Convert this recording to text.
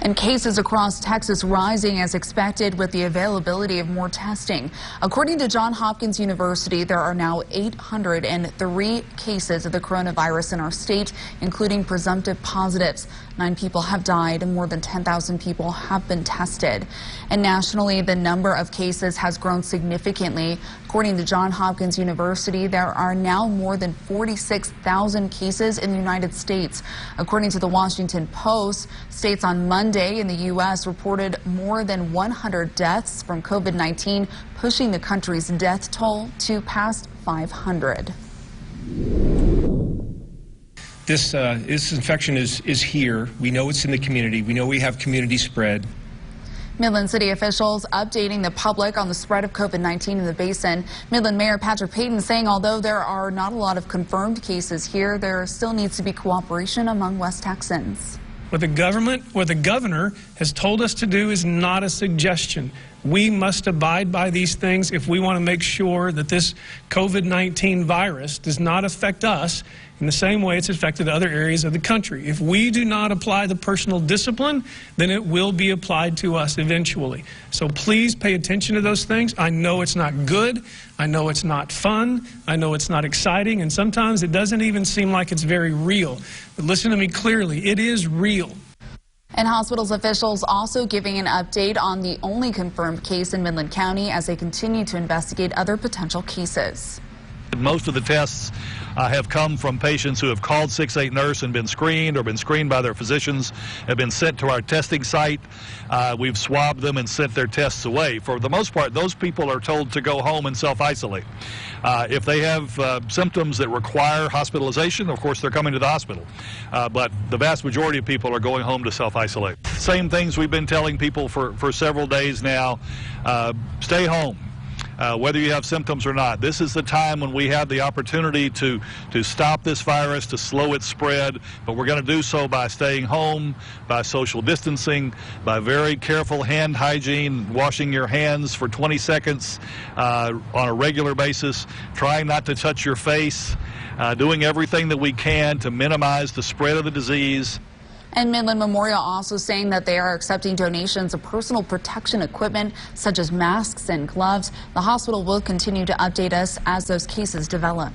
And cases across Texas rising as expected with the availability of more testing. According to Johns Hopkins University, there are now 803 cases of the coronavirus in our state, including presumptive positives. 9 people have died and more than 10,000 people have been tested. And nationally, the number of cases has grown significantly. According to Johns Hopkins University, there are now more than 46,000 cases in the United States. According to the Washington Post, states on Monday in the U.S. reported more than 100 deaths from COVID-19, pushing the country's death toll to past 500. This infection is here. We know it's in the community. We know we have community spread. Midland City officials updating the public on the spread of COVID-19 in the basin. Midland Mayor Patrick Payton saying although there are not a lot of confirmed cases here, there still needs to be cooperation among West Texans. What the governor has told us to do is not a suggestion. We must abide by these things if we want to make sure that this COVID-19 virus does not affect us in the same way it's affected other areas of the country. If we do not apply the personal discipline, then it will be applied to us eventually. So please pay attention to those things. I know it's not good. I know it's not fun. I know it's not exciting. And sometimes it doesn't even seem like it's very real. But listen to me clearly. It is real. And hospitals officials also giving an update on the only confirmed case in Midland County as they continue to investigate other potential cases. Most of the tests have come from patients who have called 6-8 nurse and been screened or been screened by their physicians, have been sent to our testing site. We've swabbed them and sent their tests away. For the most part, those people are told to go home and self-isolate. If they have symptoms that require hospitalization, of course, they're coming to the hospital. But the vast majority of people are going home to self-isolate. Same things we've been telling people for several days now. Stay home. Whether you have symptoms or not. This is the time when we have the opportunity to stop this virus, to slow its spread, but we're going to do so by staying home, by social distancing, by very careful hand hygiene, washing your hands for 20 seconds on a regular basis, trying not to touch your face, doing everything that we can to minimize the spread of the disease. And Midland Memorial also saying that they are accepting donations of personal protection equipment such as masks and gloves. The hospital will continue to update us as those cases develop.